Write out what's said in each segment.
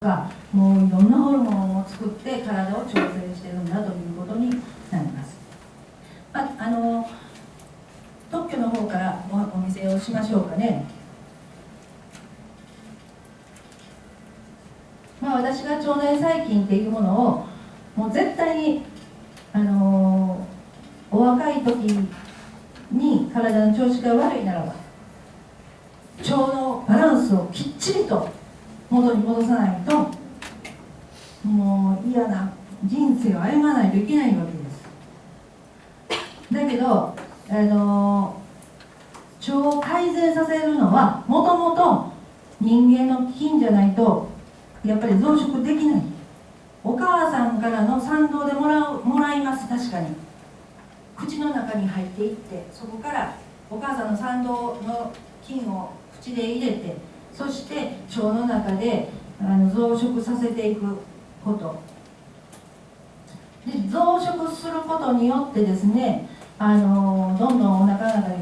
がもういろんなホルモンを作って体を調整してるんだということになります。特許の方からお見せをしましょうかね。私が腸内細菌っていうものをもう絶対にお若い時に体の調子が悪いならば腸のバランスをきっちりと元に戻さないともう嫌な人生を歩まないといけないわけです。だけど腸を改善させるのはもともと人間の基因じゃないとやっぱり増殖できない。お母さんからの産道でもらいます。確かに口の中に入っていってそこからお母さんの産道の菌を口で入れてそして腸の中で増殖させていくことで増殖することによってですねどんどんお腹の中で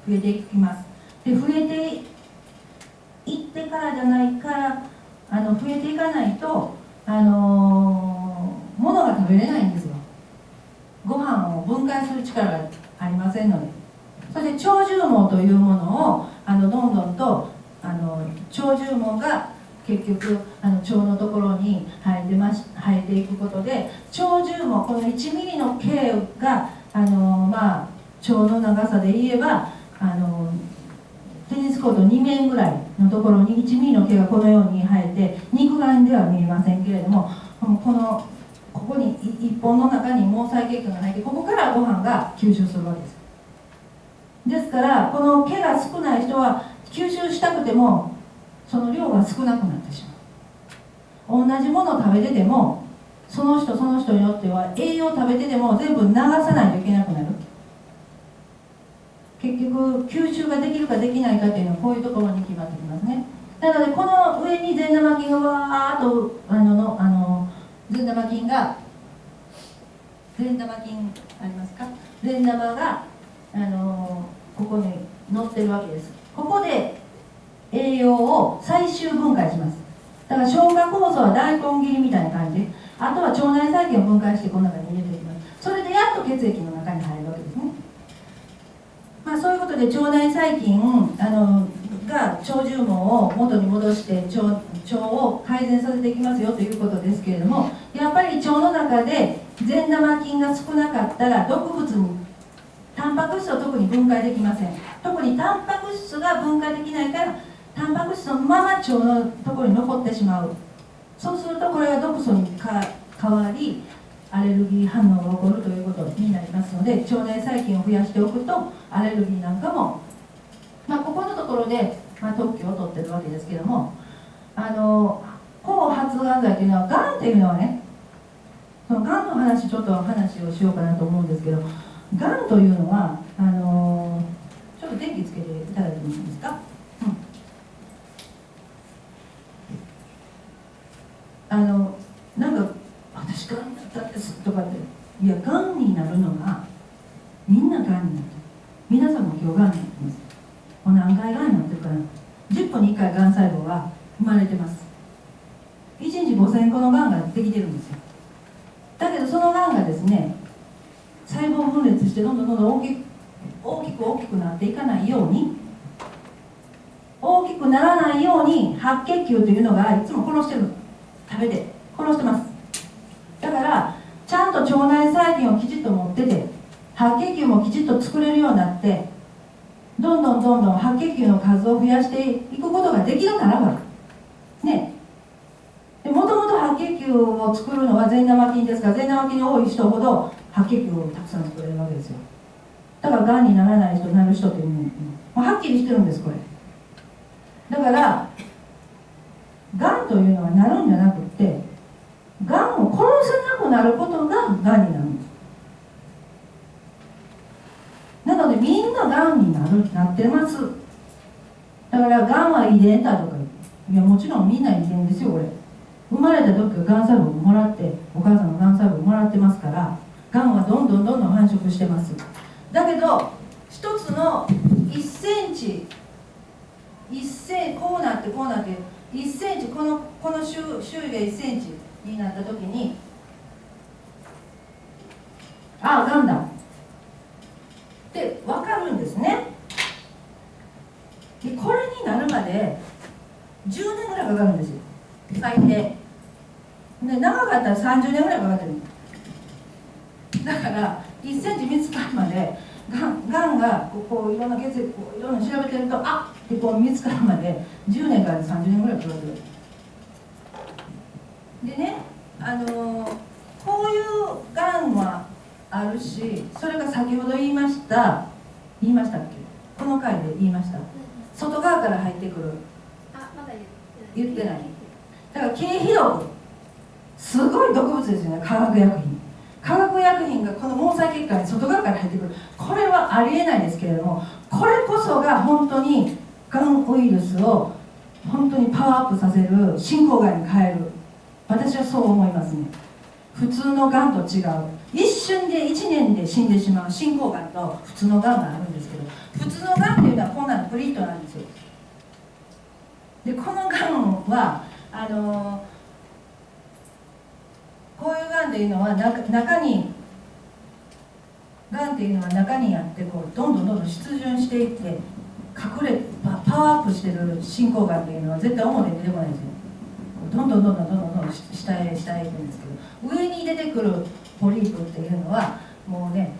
増えていきます。で増えていってからじゃないから増えていかないと物が食べれないんですよ。ご飯を分解する力がありませんので。そして腸重毛というものをどんどんと腸重毛が結局腸のところに生えていくことで腸重毛この1ミリの径が腸の長さで言えばテニスコート2面ぐらいのところに1ミリの毛がこのように生えて肉眼では見えませんけれどもここに1本の中に毛細血管が入ってここからご飯が吸収するわけです。ですからこの毛が少ない人は吸収したくてもその量が少なくなってしまう。同じものを食べててもその人によっては栄養を食べてても全部流さないといけなくなる。結局吸収ができるかできないかっていうのはこういうところに決まってきますね。なのでこの上に善玉菌がわーっと善玉菌ありますか。善玉がここに乗ってるわけです。ここで栄養を最終分解します。だから消化酵素は大根切りみたいな感じであとは腸内細菌を分解してこの中に入れていきます。それでやっと血液の中に入るわけですね。そういうことで腸内細菌が腸重毛を元に戻して腸を改善させていきますよということですけれどもやっぱり腸の中で善玉菌が少なかったら毒物にタンパク質を特に分解できません。特にタンパク質が分解できないからタンパク質のまま腸のところに残ってしまう。そうするとこれが毒素に変わりアレルギー反応が起こるということになりますので腸内細菌を増やしておくとアレルギーなんかも、ここのところで、特許を取ってるわけですけども抗発がん剤というのはがんっていうのはねそのがんの話ちょっと話をしようかなと思うんですけどがんというのはちょっと電気つけていただいてもいいですか。なんか私がんだったんですとかっていやがんになるのがみんながんになってる。皆さんも今日がんになってます。何回がんになってるかな。10分に1回がん細胞が生まれてます。1日5000個のがんができてるんですよ。だけどそのがんがですね細胞分裂してどんどん大きくなっていかないように大きくならないように白血球というのがいつも殺してる。食べて殺してます。だからちゃんと腸内細菌をきちっと持ってて白血球もきちっと作れるようになってどんどん白血球の数を増やしていくことができるならばねもともと白血球を作るのは善玉菌ですから善玉菌の多い人ほど白血球をたくさん作れるわけですよ。だからがんにならない人なる人っていうのもはっきりしてるんですこれ。だからがんというのはなるんじゃなくってがんを殺せなくなることががんになるんです。なのでみんながんになってます。だからがんは遺伝だとかいやもちろんみんな遺伝ですよこれ。生まれた時からがん細胞をもらってお母さんのがん細胞をもらってますからがんはどんどん繁殖してます。だけど一つの1センチこうなって1センチ、この周囲が1センチになった時に、ああ、がんだって分かるんですね。でこれになるまで10年ぐらいかかるんですよ、最低で。長かったら30年ぐらいかかってる。だから1センチ見つかるまでがんがこういろんな血液こういろんな調べてると、あっってこう見つかるまで10年から30年ぐらいかかってる。でね、こういうがんはあるし、それが先ほど言いましたっけ、この回で言いました、外側から入ってくる、まだ言ってない。だから経皮毒、すごい毒物ですよね。化学薬品がこの毛細血管に外側から入ってくる。これはありえないですけれども、これこそが本当にがんウイルスを本当にパワーアップさせる、進行がんに変える。私はそう思いますね。普通のがんと違う、一瞬で1年で死んでしまう進行がんと普通のがんがあるんですけど、普通のがんっていうのはこんなのプリッとなんですよ。でこのがんはこういうがんっていうのは中にあってこうどんどん出順していって隠れパワーアップしてる進行がんっていうのは絶対表に出てこないんですよ。どんどん下へ行くんですけど、上に出てくるポリープっていうのはもうね、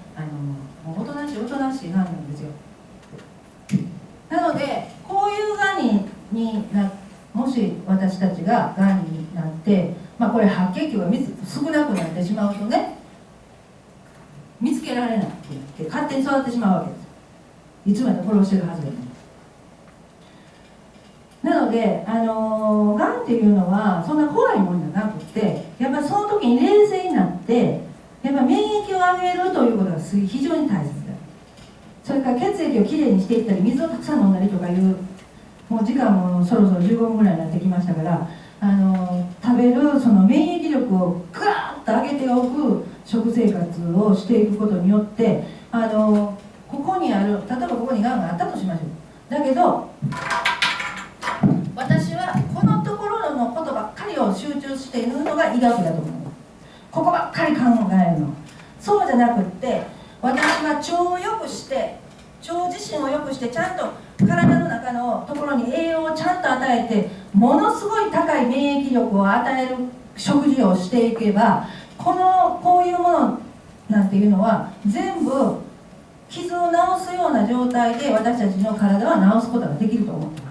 もうおとなしいがんなんですよ。なのでこういうがんもし私たちががんになって、これ白血球が少なくなってしまうとね、見つけられないって勝手に育ってしまうわけです。いつまで殺してるはずだよね。なので、がんっていうのはそんな怖いもんじゃなくて、やっぱりその時に冷静になってやっぱ免疫を上げるということが非常に大切だ。それから血液をきれいにしていったり、水をたくさん飲んだりとかいう、もう時間もそろそろ15分ぐらいになってきましたから、食べるその免疫力をガーッと上げておく食生活をしていくことによって、ここにある、例えばここにがんがあったとしましょう。だけど私はこのところのことばっかりを集中しているのが医学だと思う。ここばっかり考えるの。そうじゃなくって、私は腸を良くして、腸自身を良くして、ちゃんと体の中のところに栄養をちゃんと与えて、ものすごい高い免疫力を与える食事をしていけば、こういうものなんていうのは全部傷を治すような状態で私たちの体は治すことができると思ってます。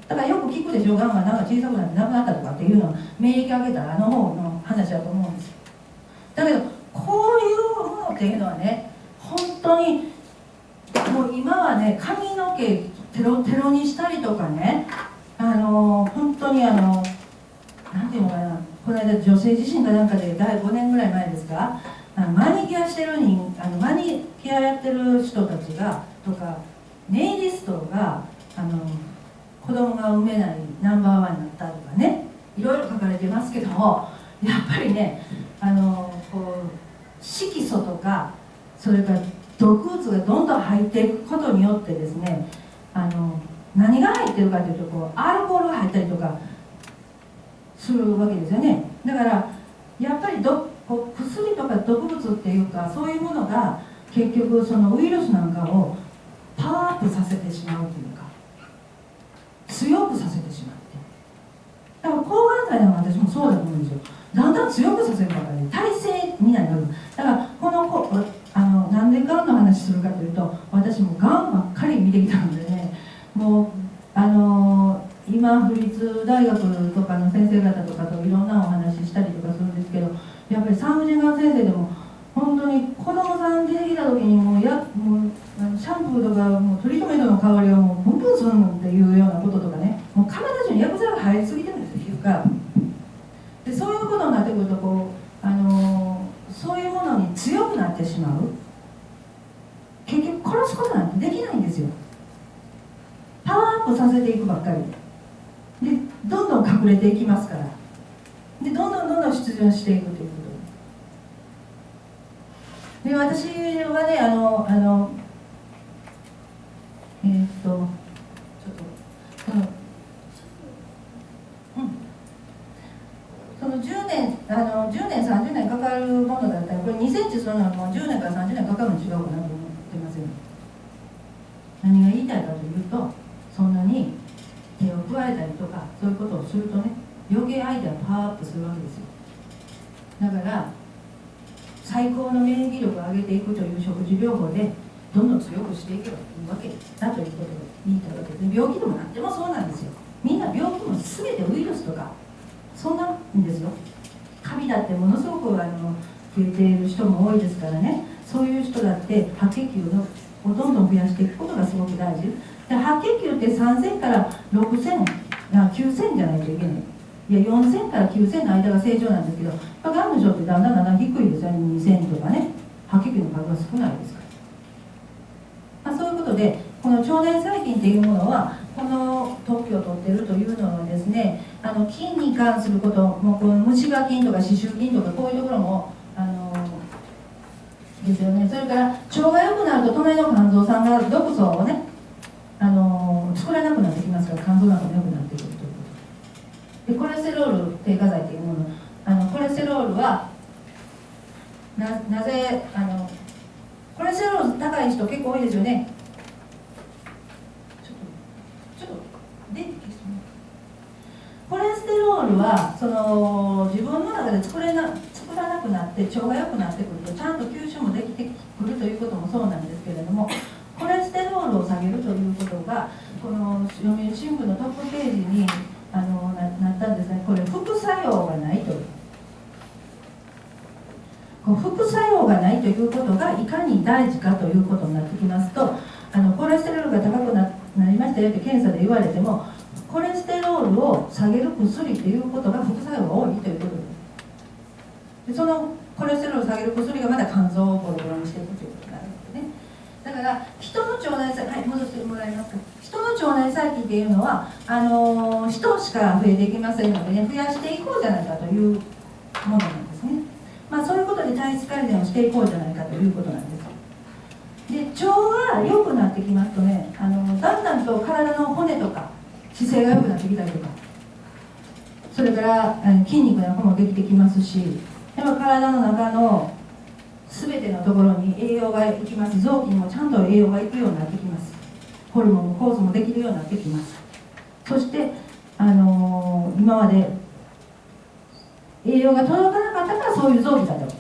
だからよく聞くでしょ、がんがなんか小さくなってなくなったとかっていうのは免疫上げたら方の話だと思うんですよ。だけどこういうものっていうのはね、本当にもう今はね、髪の毛テロテロにしたりとかね、本当になんていうのかな、この間女性自身かなんかで第5年ぐらい前ですか、マニキュアしてるマニキュアやってる人たちがとか、ネイリストが子供が産めないナンバーワンになったとかね、いろいろ書かれてますけども、やっぱりね、こう色素とか、それから毒物がどんどん入っていくことによってですね、何が入ってるかというと、こうアルコールが入ったりとかするわけですよね。だからやっぱりこう薬とか毒物っていうか、そういうものが結局そのウイルスなんかをパワーアップさせてしまうというか、強くさせてしまって、だから抗がん剤なんか私もそうだと思うんですよ。だんだん強くさせるからね、耐性になる。だからなんでがんの話するかというと、私もがんばっかり見てきたのでね、もう今府立大学とかの先生方とかといろんなお話ししたりとかするんですけど、やっぱり産婦人科先生でも本当に子供さん出てきた時にもうシャンプーとかもうトリートメントの香りをもうプンプンするのっていうようなこととかね、もう体中に薬剤が入りすぎてるんですよ、皮膚からで。そういうことになってくるとそういうものに強くなってしまう。結局殺すことなんてできないんですよ。パワーアップさせていくばっかりで、どんどん隠れていきますから、でどんどん出場していくということで、私はね、ちょっと10年30年かかるものだったら、これ2センチするのはもう10年から30年かかるの違うかなと思ってますよ。何が言いたいかというと、そんなに手を加えたりとかそういうことをするとね、余計アイデアがパワーアップするわけですよ。だから最高の免疫力を上げていくという食事療法でどんどん強くしていけばいいわけだということを言いたいわけです。病気でもなってもそうなんですよ。みんな病気も全てウイルスとかそんなんですよ。カビだってものすごく増えている人も多いですからね。そういう人だって白血球をどんどん増やしていくことがすごく大事で、白血球って3000から6000、9000じゃないといけない。いや4000から9000の間が正常なんですけど、がんの症ってだんだん低いですよね。2000とかね、白血球の数が少ないですから、そういうことでこの腸内細菌っていうものはこの特許を取っているというのはですね、菌に関することも、この虫歯菌とか歯周菌とかこういうところもですよね。それから腸が良くなると隣の肝臓さんが毒素をね作らなくなってきますから、肝臓なんかも良くなってくるということで、コレステロール低下剤というもの、コレステロールはなぜコレステロール高い人結構多いですよね。ちょっと出てきそう。コレステロールは自分の中で作らなくなって腸が良くなってくるとちゃんと吸収もできてくるということもそうなんですけれども、コレステロールを下げるということがこの読売新聞のトップページになったんですね。これ副作用がないという、副作用がないということがいかに大事かということになってきますと、コレステロールが高くなりましたよって検査で言われても、コレステロールを下げる薬ということが副作用が多いということです。でそのコレステロールを下げる薬がまだ肝臓をボロボロにしていくということになるんですね。だから人の腸内細菌、戻してもらえますか。人の腸内細菌っていうのは人しか増えていきませんのでね、増やしていこうじゃないかというものなんですね。そういうことで体質改善をしていこうじゃないかということなんです。で腸が良くなってきますとね、だんだんと体の骨とか姿勢が良くなってきたりとか、それから筋肉なんかもできてきますし、やっぱ体の中の全てのところに栄養が行きます。臓器にもちゃんと栄養が行くようになってきます。ホルモンも酵素もできるようになってきます。そして、今まで栄養が届かなかったからそういう臓器だったわけです。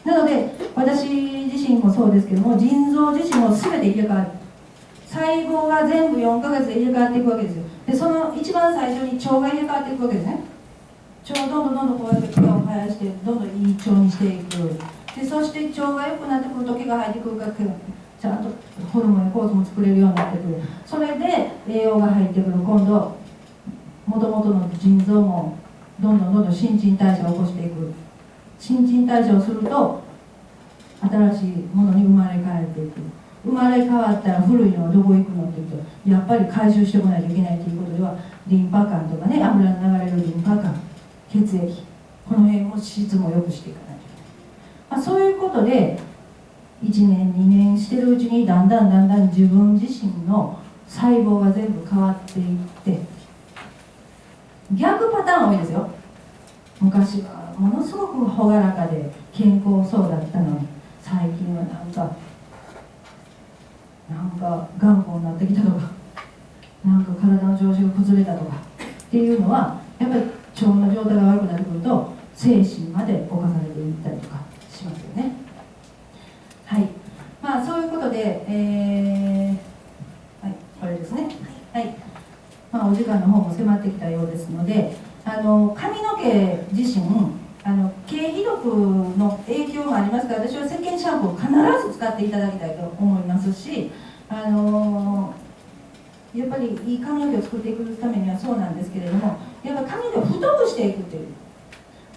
なので私自身もそうですけども、腎臓自身も全て入れ替わる。細胞が全部4ヶ月で入れ替わっていくわけですよ。でその一番最初に腸が入れ替わっていくわけですね。腸をどんどんこうやって毛を生やしてどんどんいい腸にしていく。でそして腸が良くなってくると毛が生えてくるからちゃんとホルモンや酵素も作れるようになってくる。それで栄養が入ってくる。今度もともとの腎臓もどんどん新陳代謝を起こしていく。新陳代謝をすると新しいものに生まれ変わっていく。生まれ変わったら古いのはどこ行くのっていうと、やっぱり回収してこないといけないということでは、リンパ管とかね、油に流れるリンパ管、血液、この辺も質も良くしていかないといけない。そういうことで1年2年してるうちにだんだん自分自身の細胞が全部変わっていって、逆パターン多いですよ。昔はものすごく朗らかで健康そうだったのに、最近はなんか頑固になってきたとか、なんか体の調子が崩れたとかっていうのは、やっぱり腸の状態が悪くなってくると精神まで侵されていったりとかしますよね。はい、そういうことで、はい、これですね。はい、お時間の方も迫ってきたようですので、髪の毛自身経皮力の影響もありますから、私は石鹸シャンプーを必ず使っていただきたいと思いますし、やっぱりいい髪の毛を作っていくためにはそうなんですけれども、やっぱり髪の毛を太くしていくという、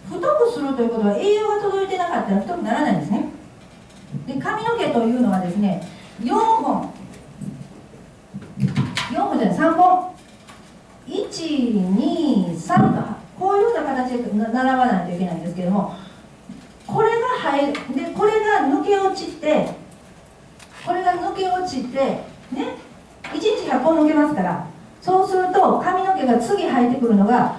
太くするということは栄養が届いてなかったら太くならないんですね。で髪の毛というのはですね、4本じゃない3本、1、2、3とこういうような形で並ばないといけないんですけれども、これが入るで、これが抜け落ちて、ね、1日100本抜けますから、そうすると髪の毛が次生えてくるのが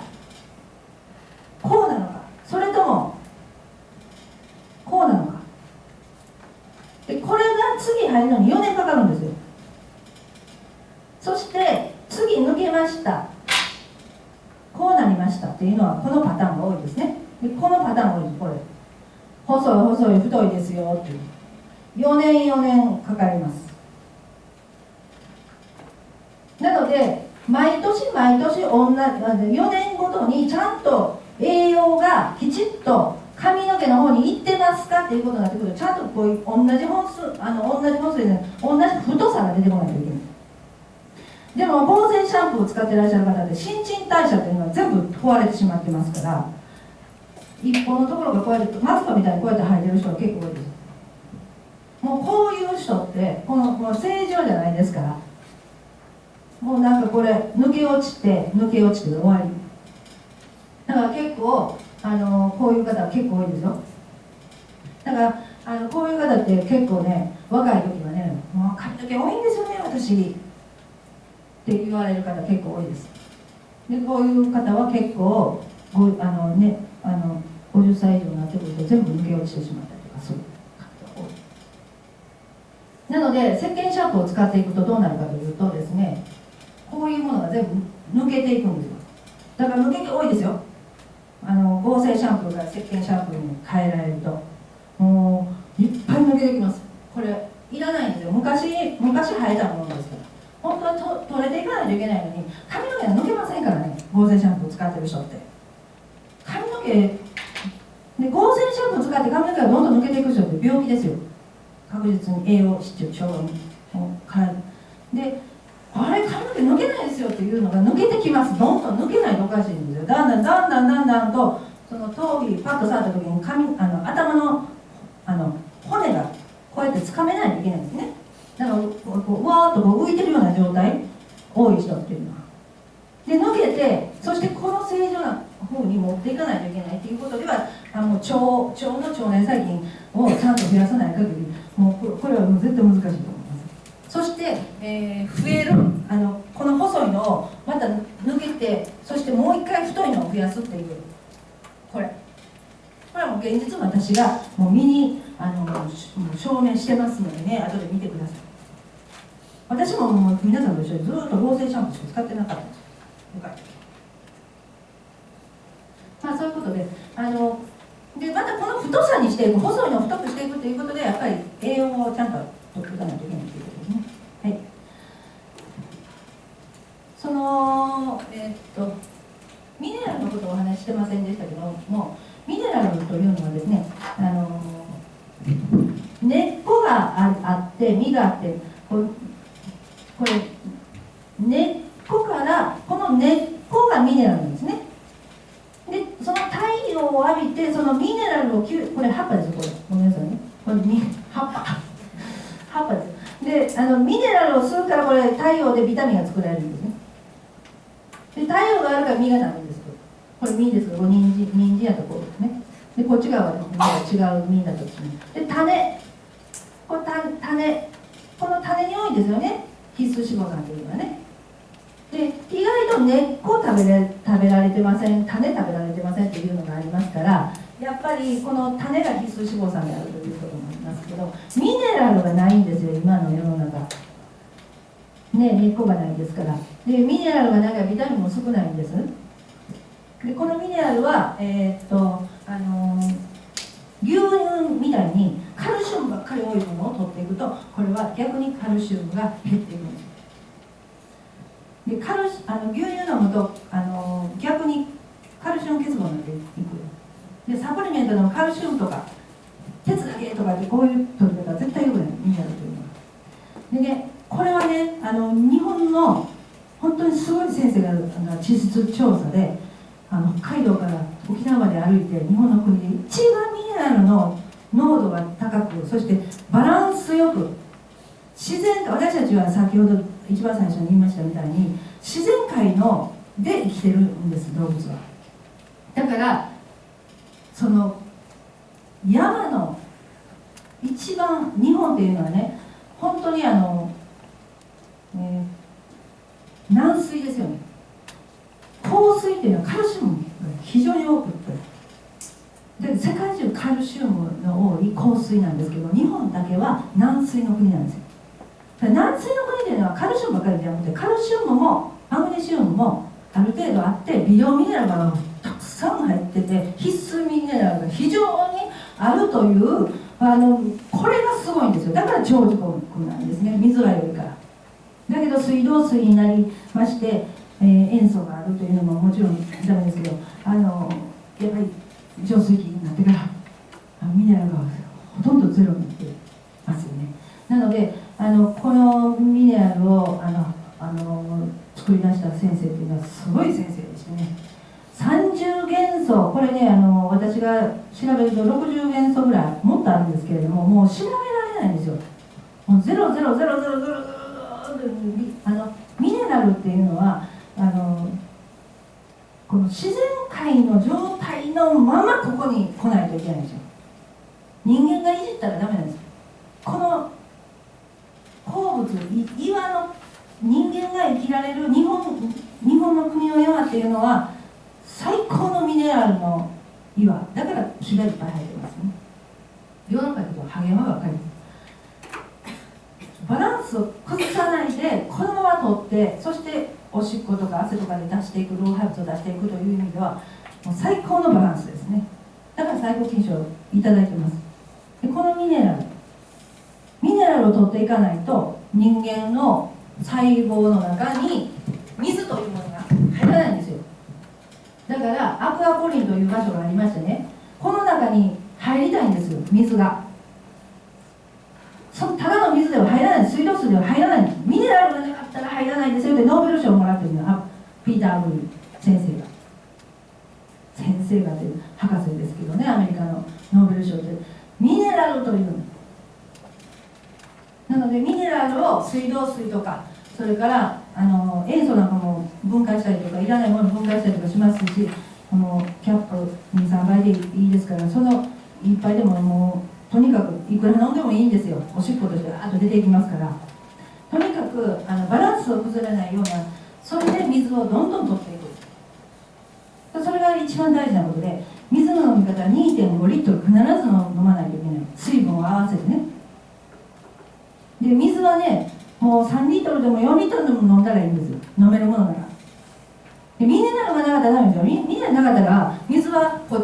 したっていうのはこのパターンが多いですね。でこのパターンが多いです。これ細い太いですよっていう4年かかります。なので毎年同じ4年ごとにちゃんと栄養がきちっと髪の毛の方に行ってますかっていうことになってくると、ちゃんとこういう同じ本数で、同じ太さが出てこないといけない。でも合成シャンプーを使っていらっしゃる方って新陳代謝というのは全部壊れてしまってますから、一本のところがこうやってマスクみたいにこうやって生えてる人が結構多いです。もうこういう人ってこの正常じゃないですから、もうなんかこれ抜け落ちて終わり。だから結構こういう方は結構多いですよ。だからこういう方って結構ね、若い時はね、もう髪の毛多いんですよね私って言われる方結構多いです。でこういう方は結構50歳以上になってくると全部抜け落ちてしまったりとかする方が多い。なので石鹸シャンプーを使っていくとどうなるかというとですね、こういうものが全部抜けていくんですよ。だから抜け毛多いですよ。合成シャンプーから石鹸シャンプーに変えられるともういっぱい抜けてきます。これいらないんですよ。昔生えたものですから、本当は取れていかないといけないのに髪の毛が抜けませんからね。合成シャンプーを使ってる人って髪の毛で、合成シャンプーを使って髪の毛がどんどん抜けていく人って病気ですよ。確実に栄養失調症で、あれ髪の毛抜けないですよっていうのが抜けてきます。どんどん抜けないとおかしいんですよ。だんだんとその頭皮パッと触った時に頭の骨がこうやって掴めないといけないんですね。だからこうわーっとこう浮いてるような状態多い人っていうのはで抜けて、そしてこの正常な方に持っていかないといけないっていうことではもう腸の腸内細菌をちゃんと増やさない限りもうこれはもう絶対難しいと思います。そして、増えるこの細いのをまた抜けて、そしてもう一回太いのを増やすっていうこれはもう現実私がもう身に証明してますのでね、後で見てください。私ももう皆さんと一緒にずっと合成シャンプーしか使ってなかったんですよ。まあそういうことででまたこの太さにしていく、細いのを太くしていくということでやっぱり栄養をちゃんと取っていかないといけないということですね。はい。ミネラルのことをお話ししてませんでしたけども、ミネラルというのはですね、根っこがあって実があって、これ根っこからこの根っこがミネラルなんですね。でその太陽を浴びてそのミネラルをこれ葉っぱですよ。これごめんなさいね、これ葉っぱですでミネラルを吸うからこれ太陽でビタミンが作られるんですね。で太陽があるから実がなるんです。これ実ですけど、人参やとこうですね。でこっち側は違う実だとですね。で種この種に多いんですよね、必須脂肪酸というのはね。で意外と根っこ食べられてません、種食べられてませんっていうのがありますから、やっぱりこの種が必須脂肪酸であるということもありますけど、ミネラルがないんですよ今の世の中ね。根っこがないですから。でミネラルがないからビタミンも少ないんです。でこのミネラルは牛乳みたいにカルシウムばっかり多いものを取っていくと、これは逆にカルシウムが減っていくんです。で牛乳飲むと逆にカルシウム欠乏になっていく。でサプリメントでもカルシウムとか鉄だけとかってこういう取り方は絶対良くない、ミネラルというのは。でね、これはね日本の本当にすごい先生が地質調査で北海道から沖縄まで歩いて日本の国で一番ミネラルの濃度が高く、そしてバランスよく自然、私たちは先ほど一番最初に言いましたみたいに自然界で生きてるんです、動物は。だからその山の一番日本っていうのはね、本当に軟水ですよね。硬水っていうのはカルシウムが非常に多くて、で世界中カルシウムの多い硬水なんですけど、日本だけは軟水の国なんですよ。軟水の国というのはカルシウムばかりじゃなくて、カルシウムもマグネシウムもある程度あって、微量ミネラルがたくさん入ってて、必須ミネラルが非常にあるという、これがすごいんですよ。だから長寿国なんですね、水が良いから。だけど水道水になりまして、塩素があるというのももちろんダメですけど、やっぱり浄水器になってからミネラルがほとんどゼロになってますよね。なのでこのミネラルを作り出した先生っていうのはすごい先生でしてね、30元素、これね私が調べると60元素ぐらいもっとあるんですけれども、もう調べられないんですよ。もうゼロゼロゼロゼロゼロゼロミネラルっていうのはこの自然界の状態のままここに来ないといけないんですよ。人間がいじったらダメなんですよ。この鉱物、岩の人間が生きられる日本の国の山っていうのは最高のミネラルの岩だから木がいっぱい生えてますね。世の中ではハゲマばっかりです。バランスを崩さないでこのまま取って、そしておしっことか汗とかで出していく、老廃物を出していくという意味ではもう最高のバランスですね。だから最高金賞をいただいてます。でこのミネラルを取っていかないと人間の細胞の中に水というものが入らないんですよ。だからアクアポリンという場所がありましてね、この中に入りたいんですよ、水が。ただの水では入らない、水道水では入らない、ミネラルがなかったら入らないですよってノーベル賞をもらってるのはピーター・ブリ先生がという博士ですけどね、アメリカのノーベル賞でミネラルというなので、ミネラルを水道水とか、それから塩素なんかも分解したりとか、いらないものを分解したりとかしますし、このキャップ2、3倍でいいですから、その一杯でももうとにかくいくら飲んでもいいんですよ。おしっことしてガーッと出ていきますから、とにかくバランスを崩れないような、それで水をどんどん取っていく、それが一番大事なことで、水の飲み方は 2.5 リットル必ず飲まないといけない、水分を合わせてね。で水はね、もう3リットルでも4リットルでも飲んだらいいんですよ、飲めるものなら。でミネラルがなかったらダメですよ。ミネラルなかったら水はこ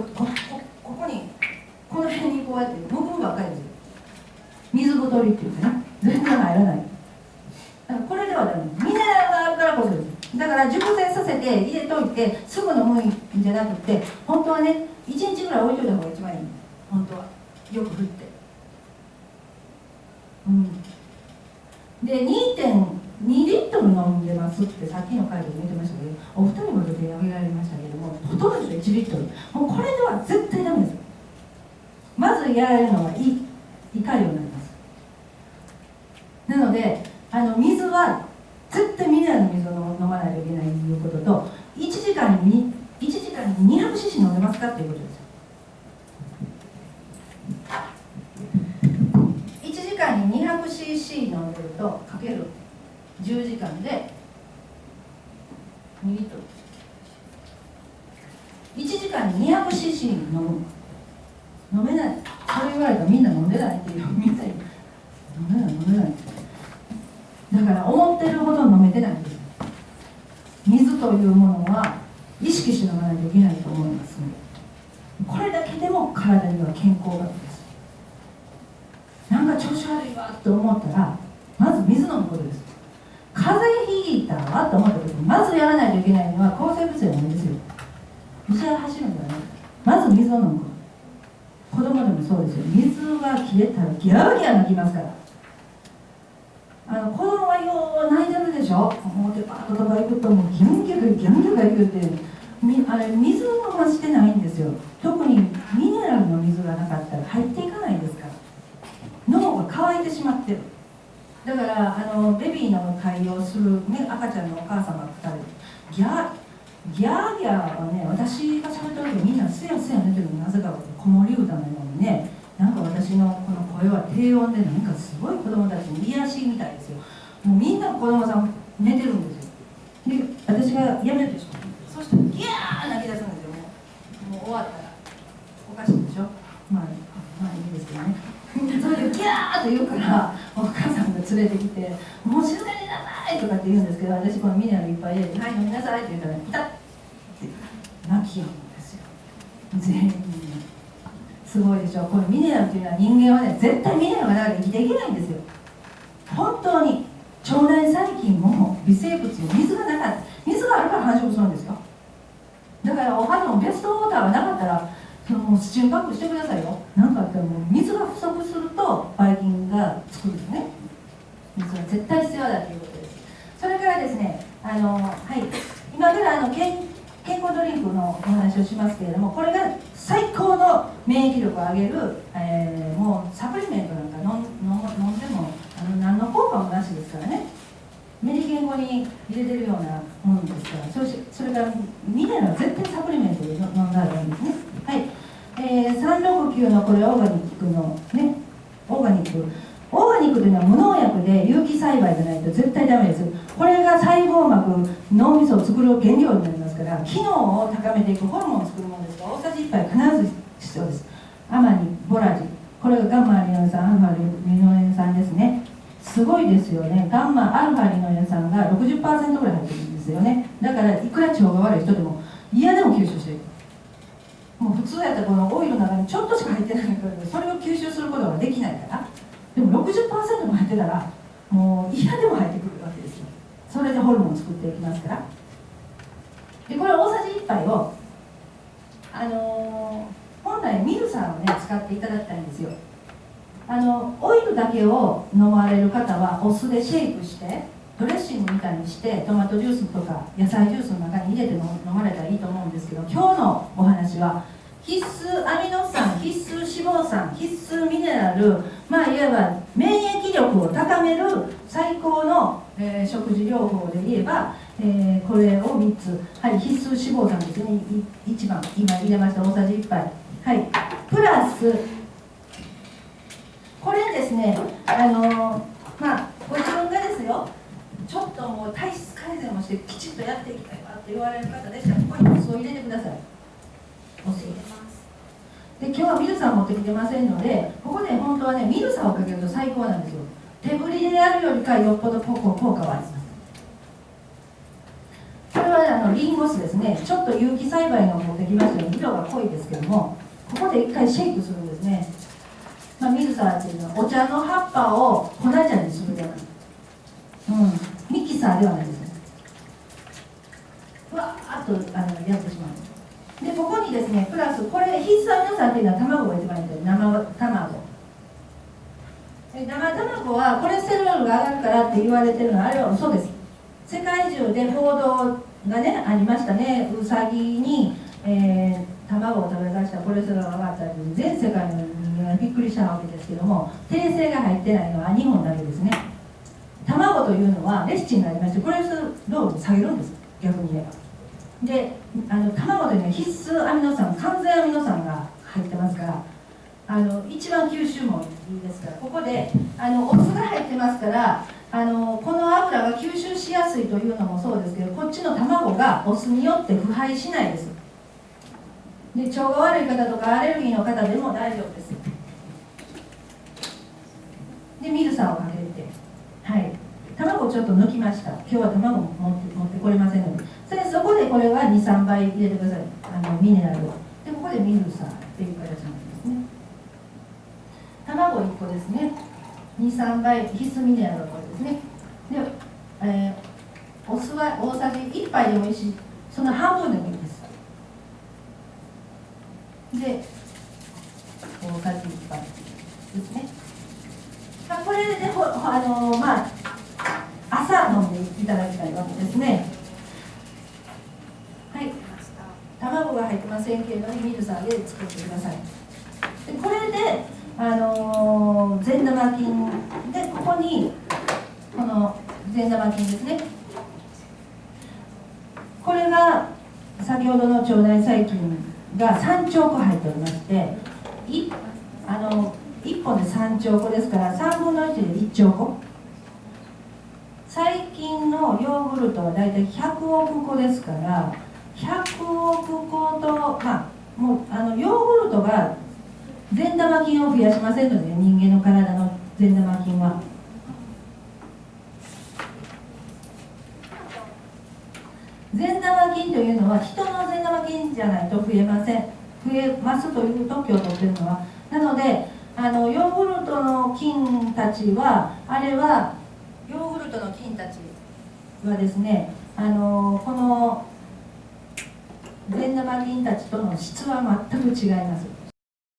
こにこの辺にこうやってむくむばっかりですよ。水太りっていうかね、全然入らない。だからこれではダメです。ミネラルがあるからこそです。だから熟成させて入れといてすぐ飲むんじゃなくて、本当はね1日ぐらい置いといた方が一番いい。本当はよく振って、で 2.2 リットル飲んでますってさっきの回でも言ってましたけど、お二人も取り上げられましたけども、ほとんど1リットル、もうこれでは絶対ダメです。まずやられるのは胃潰瘍になります。なので水は絶対ミネラルの水を飲まないといけないということと、1時間に 200cc 飲んでますかっていうことですよ。1時間に 200cc 飲んでるとかける10時間で2リットル、1時間に 200cc 飲めない、それ言われたらみんな飲んでないっていう、みんなに飲んでないだから思ってるほど飲めてないんです。水というものは意識して飲まないといけないと思います。これだけでも体には健康がです。なんか調子悪いわって思ったらまず水飲むことです。風邪ひいたわと思った時にまずやらないといけないのは抗生物質なんですよ。医者が走るんではなくて、まず水を飲むこと。子供でもそうですよ。水が切れたらギャーギャー泣きますから。子供がよう泣いてるでしょ。もうデパートとか行くともうギャンギャンギャンギャンが行くって水飲ましてないんですよ。特にミネラルの水がなかったら入っていかないですから。脳が渇いてしまってる。だからベビーの会をする、ね、赤ちゃんのお母様2人ギャーギャーはね、私が喋ってる時みんなすやすや寝てるの、なぜか子守歌のようにね、なんか私のこの声は低音でなんかすごい子供たちに癒しみたいですよ。もうみんな子供さん寝てるんですよ。で私がやめるでしょ。そしてギャー泣き出すんですよ。もう終わったらおかしいでしょ。まあいいですけどね。それでギャーと言うからお母さんが連れてきて、もう静かになさいとかって言うんですけど、私このミネラルいっぱい入れて、はい飲みなさいって言ったら、痛っって泣きよるんですよ、全員。すごいでしょ。このミネラルっていうのは、人間はね、絶対ミネラルがなかったら生きていけないんですよ。本当に腸内細菌も微生物も水がなかった、水があるから繁殖するんですよ。だからお肌のベストウォーターがなかったら、もう土にパックしてくださいよ。なんかあったらもう水が不足するとばい菌がつくんですね。水は絶対必要だということです。それからですね、はい、今から健康ドリンクのお話をしますけれども、これが最高の免疫力を上げる、もうサプリメントなんか飲んでも何の効果もなしですからね。メディケン語に入れてるようなものですから、それからミネラルは絶対サプリメントで飲んだらいいんですね。はい、369のこれオーガニックのね、オーガニックというのは無農薬で有機栽培じゃないと絶対ダメです。これが細胞膜、脳みそを作る原料になりますから、機能を高めていくホルモンを作るものですから、大さじ1杯必ず必要です。アマニ、ボラジ、これがガンマリノエン酸、アルファリノエン酸ですね。すごいですよね。ガンマアルファリノエン酸が 60% ぐらい入ってるんですよね。だからいくら腸が悪い人でも嫌でも吸収していく。もう普通やったらこのオイルの中にちょっとしか入ってないから、それを吸収することができないから、でも 60% も入ってたらもう嫌でも入ってくるわけですよ。それでホルモンを作っていきますから。でこれ大さじ1杯を本来ミルサーをね使っていただきたいんですよ。オイルだけを飲まれる方はお酢でシェイクしてドレッシングみたいにしてトマトジュースとか野菜ジュースの中に入れて飲まれたらいいと思うんですけど、今日のお話は必須アミノ酸、必須脂肪酸、必須ミネラル、いわば免疫力を高める最高の、食事療法で言えば、これを3つ、はい、必須脂肪酸ですね、1番今入れました、大さじ1杯、はい、プラスこれですね、ご自分がですよ、ちょっともう体質改善をしてきちっとやっていきたいわって言われる方でしたら、ここにお酢を入れてください。お酢入れます。で今日はミルサー持ってきてませんので、ここで本当はねミルサーをかけると最高なんですよ。手振りでやるよりかよっぽど効果はあります。これはリンゴ酢ですね。ちょっと有機栽培のを持ってきましたので色が濃いですけども、ここで一回シェイクするんですね。ミルサーっていうのはお茶の葉っぱを粉茶にするような、ミキサーではないですね。ふわーっとやってしまう。でここにですねプラスこれ必須アミノ酸っていうのは卵が一番いいんで、生卵はコレステロールが上がるからって言われてるのはあれは嘘です。世界中で報道がねありましたね。ウサギに、卵を食べさせたらコレステロールが上がったり、全世界の人間がびっくりしたわけですけども、訂正が入ってないのは日本だけですね。卵というのはレシチンがありまして、コレステロールを下げるんです、逆に言えば。で卵というのは必須アミノ酸、完全アミノ酸が入ってますから、一番吸収もいいですから、ここでお酢が入ってますから、この油が吸収しやすいというのもそうですけど、こっちの卵がお酢によって腐敗しないです。で腸が悪い方とかアレルギーの方でも大丈夫です。でミルサーをかけて、はい、卵ちょっと抜きました。今日は卵持ってこれませんので、そこでこれは 2,3 倍入れてください、ミネラルを。でここでミルサーっていう形なんですね。卵1個ですね、 2,3 倍必須ミネラルはこれですね。で、お酢は大さじ1杯でもいいし、その半分でもいいです。で大さじ1杯ですね。これで朝飲んでいただきたいわけですね。はい、卵が入ってませんけれどもミルサーで作ってください。でこれで善玉菌で、ここにこの善玉菌ですね、これが先ほどの腸内細菌が3兆個入っておりまして、1本で3兆個ですから3分の1で1兆個。最近のヨーグルトはだいたい100億個ですから、100億個と、もうヨーグルトが善玉菌を増やしませんので、人間の体の善玉菌は善玉菌というのは人の善玉菌じゃないと増えません。増えますという特許を取っているのは。なのでヨーグルトの菌たちはヨーグルトの菌たちはですね、この善玉菌たちとの質は全く違います。